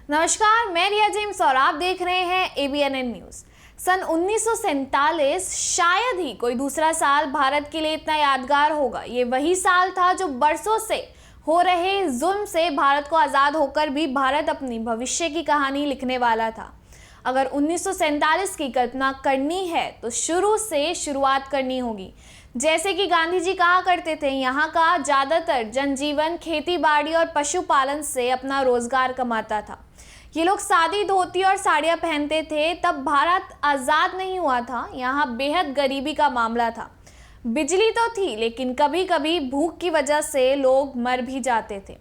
नमस्कार, मैं रिया जेम्स और आप देख रहे हैं ABNN न्यूज। सन 1947 शायद ही कोई दूसरा साल भारत के लिए इतना यादगार होगा। ये वही साल था जो बरसों से हो रहे जुल्म से भारत को आज़ाद होकर भी भारत अपनी भविष्य की कहानी लिखने वाला था। अगर 1947 की कल्पना करनी है तो शुरू से शुरुआत करनी होगी। जैसे कि गांधी जी कहा करते थे, यहाँ का ज़्यादातर जनजीवन खेती बाड़ी और पशुपालन से अपना रोजगार कमाता था। ये लोग सादी धोती और साड़ियाँ पहनते थे। तब भारत आज़ाद नहीं हुआ था। यहाँ बेहद गरीबी का मामला था। बिजली तो थी, लेकिन कभी कभी भूख की वजह से लोग मर भी जाते थे।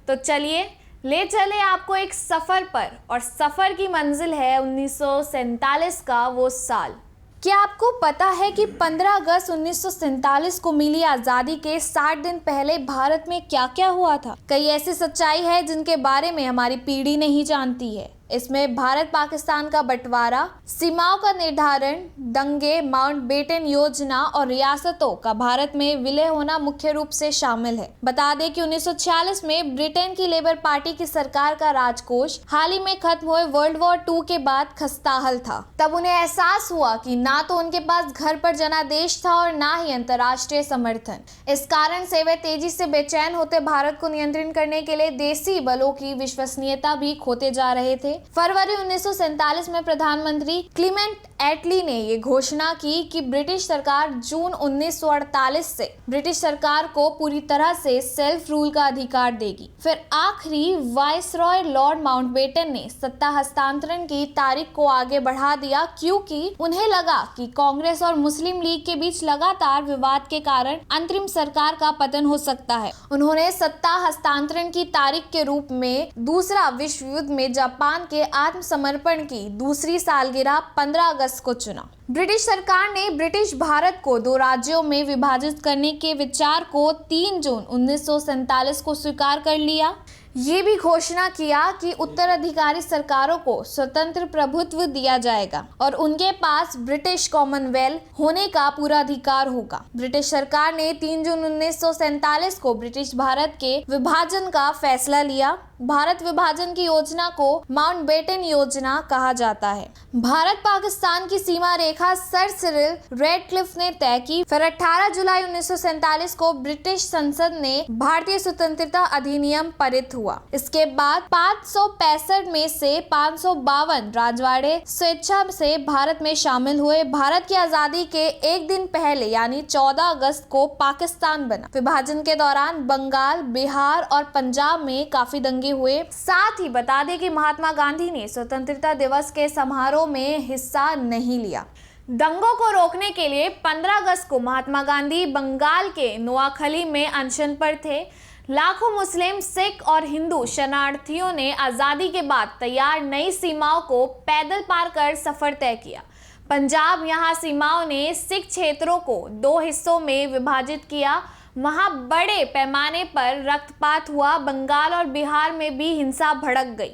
तो चलिए ले चले आपको एक सफ़र पर, और सफ़र की मंजिल है 1947 का वो साल। क्या आपको पता है कि 15 अगस्त 1947 को मिली आज़ादी के 60 दिन पहले भारत में क्या क्या हुआ था? कई ऐसी सच्चाई है जिनके बारे में हमारी पीढ़ी नहीं जानती है। इसमें भारत पाकिस्तान का बंटवारा, सीमाओं का निर्धारण, दंगे, माउंटबेटन योजना और रियासतों का भारत में विलय होना मुख्य रूप से शामिल है। बता दें कि 1946 में ब्रिटेन की लेबर पार्टी की सरकार का राजकोष हाल ही में खत्म हुए वर्ल्ड वॉर 2 के बाद खस्ताहाल था। तब उन्हें एहसास हुआ कि ना तो उनके पास घर पर जनादेश था और ना ही अंतर्राष्ट्रीय समर्थन। इस कारण से वे तेजी से बेचैन होते भारत को नियंत्रित करने के लिए देसी बलों की विश्वसनीयता भी खोते जा रहे थे। फरवरी 1947 में प्रधानमंत्री क्लीमेंट एटली ने ये घोषणा की कि ब्रिटिश सरकार जून 1948 से ब्रिटिश सरकार को पूरी तरह से सेल्फ रूल का अधिकार देगी। फिर आखिरी वाइसरॉय लॉर्ड माउंटबेटन ने सत्ता हस्तांतरण की तारीख को आगे बढ़ा दिया, क्योंकि उन्हें लगा कि कांग्रेस और मुस्लिम लीग के बीच लगातार विवाद के कारण अंतरिम सरकार का पतन हो सकता है। उन्होंने सत्ता हस्तांतरण की तारीख के रूप में दूसरा विश्व युद्ध में जापान के आत्मसमर्पण की दूसरी सालगिरह 15 अगस्त को चुना। ब्रिटिश सरकार ने ब्रिटिश भारत को 2 राज्यों में विभाजित करने के विचार को 3 जून 1947 को स्वीकार कर लिया। ये भी घोषणा किया कि उत्तराधिकारी सरकारों को स्वतंत्र प्रभुत्व दिया जाएगा और उनके पास ब्रिटिश कॉमनवेल्थ होने का पूरा अधिकार होगा। ब्रिटिश सरकार ने 3 जून 1947 को ब्रिटिश भारत के विभाजन का फैसला लिया। भारत विभाजन की योजना को माउंटबेटन योजना कहा जाता है। भारत पाकिस्तान की सीमा रेखा सर सिरिल रेडक्लिफ ने तय की। फिर 18 जुलाई 1947 को ब्रिटिश संसद ने भारतीय स्वतंत्रता अधिनियम पारित हुआ। इसके बाद 565 में से 552 राजवाड़े स्वेच्छा से भारत में शामिल हुए। भारत की आजादी के एक दिन पहले यानी 14 अगस्त को पाकिस्तान बना। विभाजन के दौरान बंगाल, बिहार और पंजाब में काफी दंगे हुए। साथ ही बता दें कि महात्मा गांधी ने स्वतंत्रता दिवस के समारोह में हिस्सा नहीं लिया। दंगों को रोकने के लिए 15 अगस्त को महात्मा गांधी बंगाल के नोआखली में अनशन पर थे। लाखों मुस्लिम, सिख और हिंदू शरणार्थियों ने आज़ादी के बाद तैयार नई सीमाओं को पैदल पार कर सफर तय किया। पंजाब यहाँ सीमाओं ने सिख क्षेत्रों को 2 हिस्सों में विभाजित किया। वहाँ बड़े पैमाने पर रक्तपात हुआ। बंगाल और बिहार में भी हिंसा भड़क गई।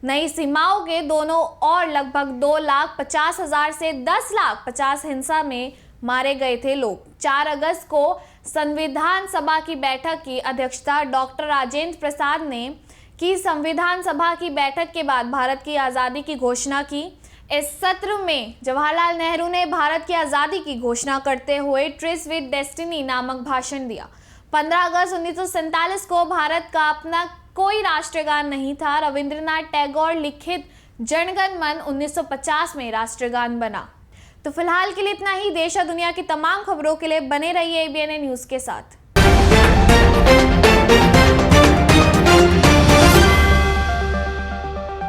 नई सीमाओं के दोनों ओर लगभग 2,50,000 से 10,50,000 हिंसा में मारे गए थे लोग। 4 अगस्त को संविधान सभा की बैठक की अध्यक्षता डॉक्टर राजेंद्र प्रसाद ने की। संविधान सभा की बैठक के बाद भारत की आज़ादी की घोषणा की। इस सत्र में जवाहरलाल नेहरू ने भारत की आज़ादी की घोषणा करते हुए ट्रिस विद डेस्टिनी नामक भाषण दिया। 15 अगस्त 1947 को भारत का अपना कोई राष्ट्रगान नहीं था। रविंद्रनाथ टैगोर लिखित जनगण मन 1950 में राष्ट्रगान बना। तो फिलहाल के लिए इतना ही। देश और दुनिया की तमाम खबरों के लिए बने रहिए ABNN न्यूज़ के साथ।